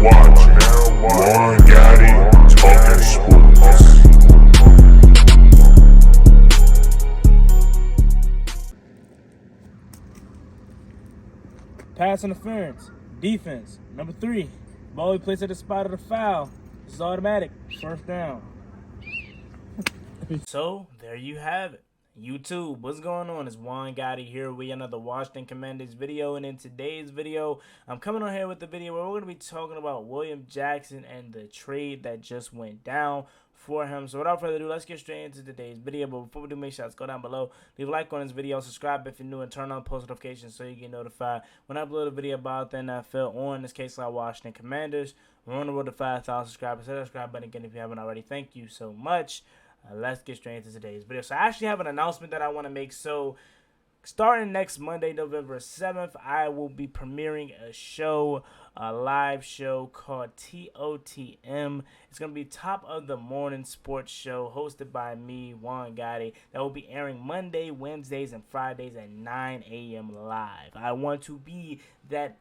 watching Ron Gotti Talking Sports. Pass interference, defense. Number 3, ball he plays at the spot of the foul. It's automatic, first down. So, there you have it. YouTube, what's going on? It's Ron Gotti here with another Washington Commanders video, and in today's video, I'm coming on here with the video where we're going to be talking about Willam Jackson and the trade that just went down for him. So without further ado, let's get straight into today's video. But before we do, make sure to go down below, leave a like on this video, subscribe if you're new, and turn on post notifications so you get notified when I upload a video about the NFL, or in this case, like Washington Commanders. We're on the road to 5,000 subscribers. Hit that subscribe button again if you haven't already. Thank you so much. Let's get straight into today's video. So I actually have an announcement that I want to make. So starting next Monday, November 7th, I will be premiering a live show called TOTM. It's going to be Top of the Morning Sports Show hosted by me, Ron Gotti, that will be airing Monday, Wednesdays, and Fridays at 9 a.m. live. I want to be that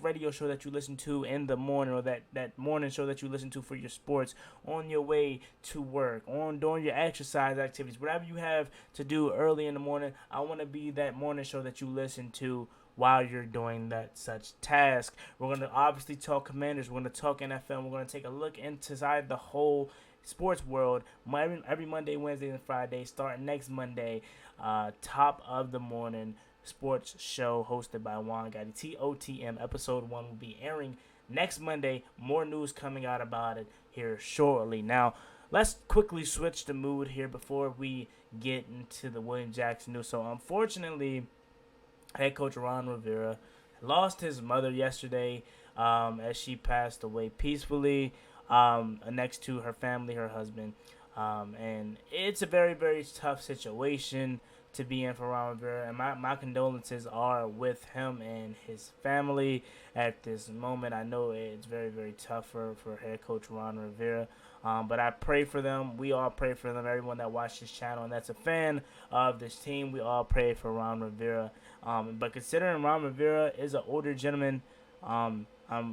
radio show that you listen to in the morning, or that morning show that you listen to for your sports on your way to work, during your exercise activities, whatever you have to do early in the morning. I want to be that morning show that you listen to while you're doing that such task. We're going to obviously talk Commanders. We're going to talk NFL. We're going to take a look inside the whole sports world every Monday, Wednesday, and Friday, starting next Monday. Top of the Morning Sports Show hosted by Ron Gotti. TOTM episode 1 will be airing next Monday. More news coming out about it here shortly. Now, let's quickly switch the mood here before we get into the Willam Jackson news. So, unfortunately, head coach Ron Rivera lost his mother yesterday as she passed away peacefully next to her family, her husband. And it's a very, very tough situation to be in for Ron Rivera, and my condolences are with him and his family at this moment. I know it's very, very tough for head coach Ron Rivera, but I pray for them. We all pray for them. Everyone that watches this channel and that's a fan of this team, we all pray for Ron Rivera. But considering Ron Rivera is an older gentleman, I'm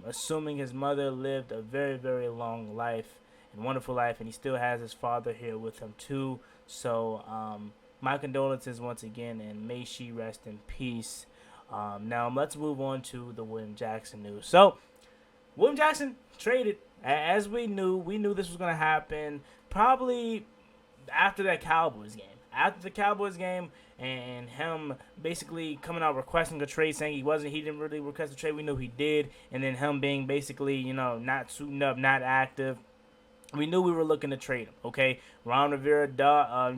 assuming his mother lived a very, very long life and wonderful life, and he still has his father here with him too. So my condolences once again, and may she rest in peace. Now let's move on to the Willam Jackson news. So Willam Jackson traded, as we knew this was going to happen probably after that Cowboys game. After the Cowboys game, and him basically coming out requesting a trade, saying he didn't really request a trade. We knew he did, and then him being basically, not suiting up, not active. We knew we were looking to trade him. Okay, Ron Rivera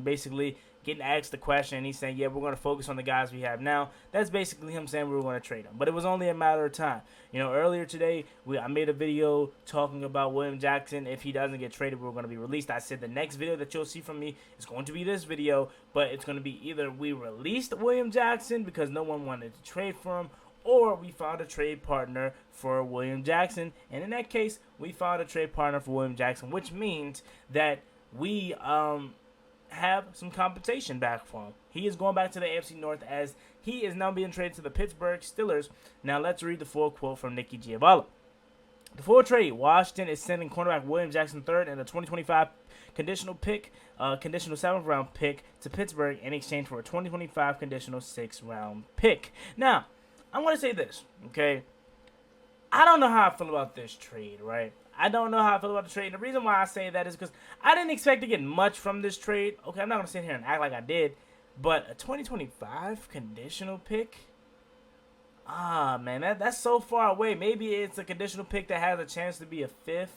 basically getting asked the question, and he's saying, yeah, we're going to focus on the guys we have now. That's basically him saying we were going to trade him. But it was only a matter of time. Earlier today, I made a video talking about Willam Jackson. If he doesn't get traded, we're going to be released. I said the next video that you'll see from me is going to be this video, but it's going to be either we released Willam Jackson because no one wanted to trade for him, or we found a trade partner for Willam Jackson. And in that case, we found a trade partner for Willam Jackson, which means that we have some compensation back for him. He is going back to the AFC North, as he is now being traded to the Pittsburg Steelers. Now let's read the full quote from Nicky Giovanni. Before trade, Washington is sending cornerback Willam Jackson III and a 2025 conditional 7th round pick to Pittsburgh in exchange for a 2025 conditional 6th round pick. Now, I'm going to say this, okay? I don't know how I feel about this trade, right? I don't know how I feel about the trade. And the reason why I say that is because I didn't expect to get much from this trade. Okay, I'm not going to sit here and act like I did. But a 2025 conditional pick? Man, that's so far away. Maybe it's a conditional pick that has a chance to be a 5th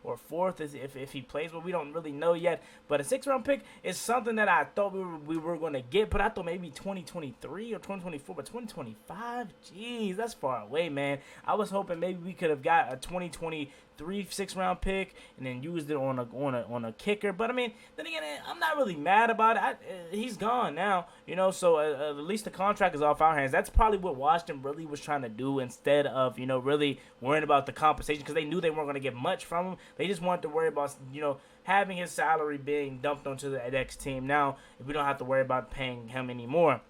or 4th if he plays, but we don't really know yet. But a 6th round pick is something that I thought we were going to get, but I thought maybe 2023 or 2024, but 2025, geez, that's far away, man. I was hoping maybe we could have got a 2023 6th round pick and then used it on a kicker. But I mean, then again, I'm not really mad about it. He's gone now, so at least the contract is off our hands. That's probably what Washington really was trying to do, instead of really worrying about the compensation, because they knew they weren't going to get much from him. They just wanted to worry about having his salary being dumped onto the next team. Now we don't have to worry about paying him anymore.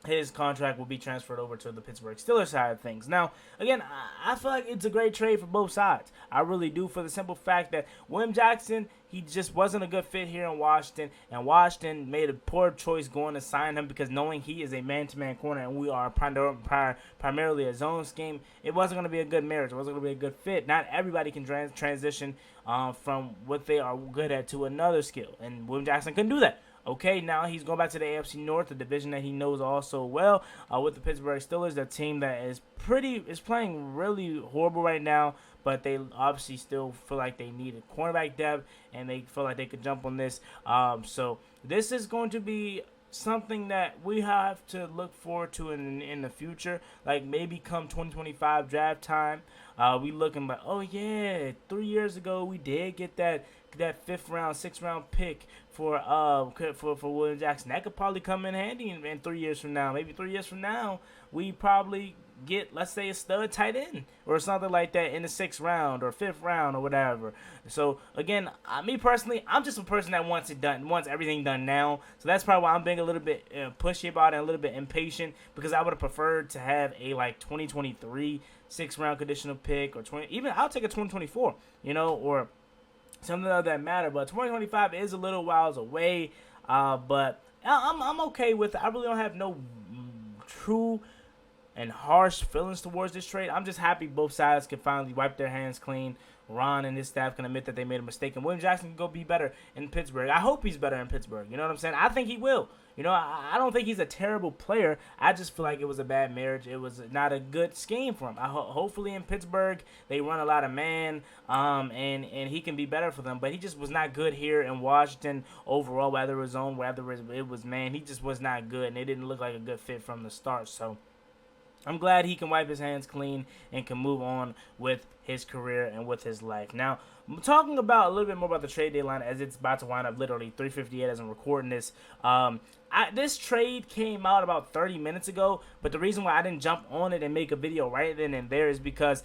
his contract will be transferred over to the Pittsburgh Steelers side of things. Now, again, I feel like it's a great trade for both sides. I really do, for the simple fact that Willam Jackson, he just wasn't a good fit here in Washington, and Washington made a poor choice going to sign him because knowing he is a man-to-man corner and we are primarily a zone scheme, it wasn't going to be a good marriage. It wasn't going to be a good fit. Not everybody can transition from what they are good at to another skill, and Willam Jackson couldn't do that. Okay, now he's going back to the AFC North, the division that he knows also well, with the Pittsburgh Steelers, the team that is playing really horrible right now, but they obviously still feel like they need a cornerback depth, and they feel like they could jump on this. So this is going to be something that we have to look forward to in the future, like maybe come 2025 draft time. We looking like, oh yeah, 3 years ago we did get that 5th round, 6th round pick for Willam Jackson. That could probably come in handy in 3 years from now. Maybe 3 years from now, we probably get, let's say, a stud tight end or something like that in the 6th round or 5th round or whatever. So again, me personally, I'm just a person that wants it done, wants everything done now. So that's probably why I'm being a little bit pushy about it, and a little bit impatient, because I would have preferred to have a 2023 6th round conditional pick, or even I'll take a 2024, or something of that matter. But 2025 is a little whiles away, but I'm okay with it. I really don't have no true and harsh feelings towards this trade. I'm just happy both sides can finally wipe their hands clean. Ron and his staff can admit that they made a mistake, and Willam Jackson can go be better in Pittsburgh. I hope he's better in Pittsburgh. You know what I'm saying? I think he will. I don't think he's a terrible player. I just feel like it was a bad marriage. It was not a good scheme for him. Hopefully in Pittsburgh they run a lot of man, and he can be better for them. But he just was not good here in Washington overall, whether it was zone, whether it was man. He just was not good, and it didn't look like a good fit from the start. So I'm glad he can wipe his hands clean and can move on with his career and with his life. Now, I'm talking about a little bit more about the trade deadline, as it's about to wind up literally 3:58 as I'm recording this. This trade came out about 30 minutes ago, but the reason why I didn't jump on it and make a video right then and there is because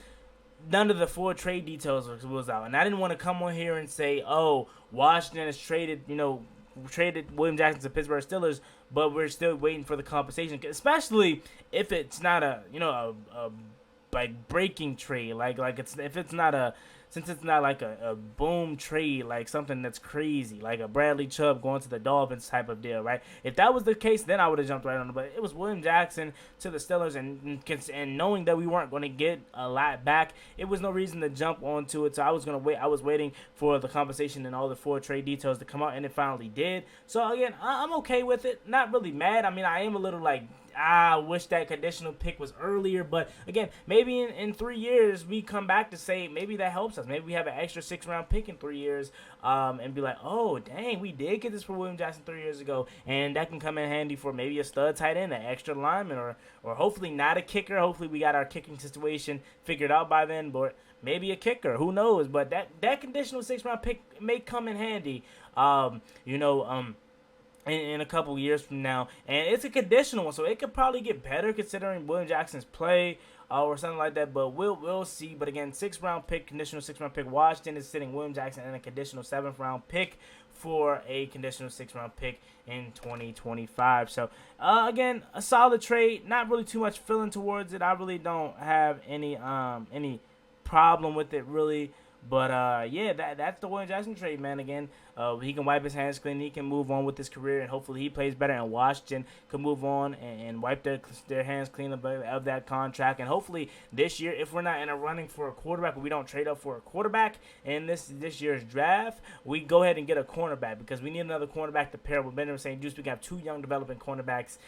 none of the full trade details was out. And I didn't want to come on here and say, oh, Washington has traded Willam Jackson to Pittsburgh Steelers, but we're still waiting for the compensation, especially if it's not a breaking trade, since it's not like a boom trade, like something that's crazy, like a Bradley Chubb going to the Dolphins type of deal, right? If that was the case, then I would have jumped right on it. But it was Willam Jackson to the Steelers, and knowing that we weren't going to get a lot back, it was no reason to jump onto it. So I was gonna wait. I was waiting for the compensation and all the full trade details to come out, and it finally did. So again, I'm okay with it. Not really mad. I mean, I am a little like, I wish that conditional pick was earlier, but again, maybe in 3 years we come back to say maybe that helps us. Maybe we have an extra 6th round pick in 3 years, and be like, oh dang, we did get this for Willam Jackson 3 years ago, and that can come in handy for maybe a stud tight end, an extra lineman, or hopefully not a kicker. Hopefully we got our kicking situation figured out by then, but maybe a kicker. Who knows? But that conditional 6th round pick may come in handy. In a couple years from now, and it's a conditional one, so it could probably get better considering Willam Jackson's play, or something like that. But we'll see. But again, 6th round pick, conditional 6th round pick. Washington is sitting Willam Jackson and a conditional 7th round pick for a conditional 6th round pick in 2025. So again, a solid trade. Not really too much feeling towards it. I really don't have any problem with it really. But yeah, that's the Willam Jackson trade, man. Again, he can wipe his hands clean. He can move on with his career, and hopefully he plays better. And Washington can move on and wipe their hands clean of that contract. And hopefully this year, if we're not in a running for a quarterback, or we don't trade up for a quarterback in this year's draft, we go ahead and get a cornerback, because we need another cornerback to pair with Benjamin St. Juste. We can have 2 young developing cornerbacks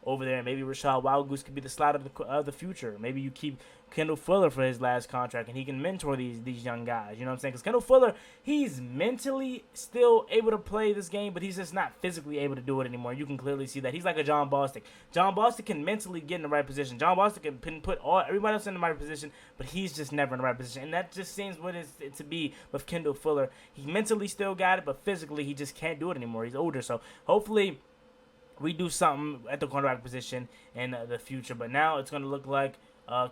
over there. And maybe Rashad Wildgoose could be the slot of the future. Maybe you keep Kendall Fuller for his last contract, and he can mentor these young guys. You know what I'm saying? Because Kendall Fuller, he's mentally still able to play this game, but he's just not physically able to do it anymore. You can clearly see that. He's like a John Bostic. John Bostic can mentally get in the right position. John Bostic can put everybody else in the right position, but he's just never in the right position. And that just seems what it's to be with Kendall Fuller. He mentally still got it, but physically he just can't do it anymore. He's older. So hopefully we do something at the cornerback position in the future. But now it's going to look like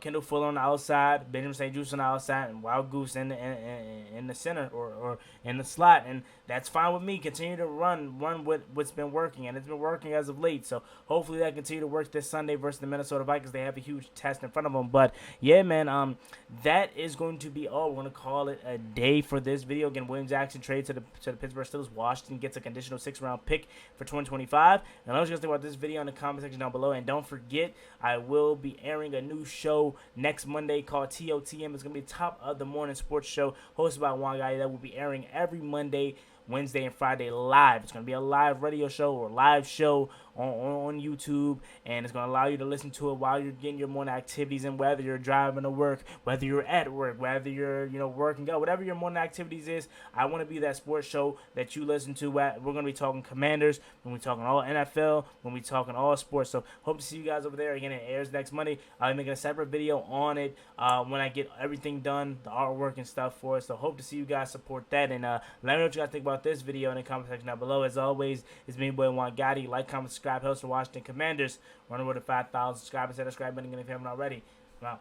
Kendall Fuller on the outside, Benjamin St. Juste on the outside, and Wild Goose in the center or in the slot, and that's fine with me. Continue to run with what's been working, and it's been working as of late. So hopefully that continue to work this Sunday versus the Minnesota Vikings. They have a huge test in front of them. But yeah, man, that is going to be all. We're gonna call it a day for this video. Again, William Jackson trade to the Pittsburgh Steelers. Washington gets a conditional 6th-round pick for 2025. And let us just think about this video in the comment section down below. And don't forget, I will be airing a new show next Monday called TOTM. It's going to be top of the morning sports show hosted by one guy that will be airing every Monday, Wednesday, and Friday live. It's going to be a live radio show or live show on YouTube, and it's going to allow you to listen to it while you're getting your morning activities, and whether you're driving to work, whether you're at work, whether you're working out, whatever your morning activities is. I want to be that sports show that you listen to. We're going to be talking Commanders, when we're talking all NFL, when we're talking all sports. So hope to see you guys over there. Again, it airs next Monday. I'll be making a separate video on it when I get everything done, the artwork and stuff for it. So hope to see you guys support that, and let me know what you guys think about this video in the comment section down below. As always, it's me, boy Juan Gotti. Like, comment, subscribe. Host for Washington Commanders. Run over to 5,000 subscribers. Hit the subscribe button if you haven't already. Well,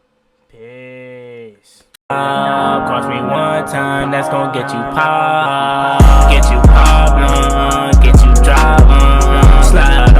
peace. Cost me one time, that's gonna get you pop, get you drop, slide.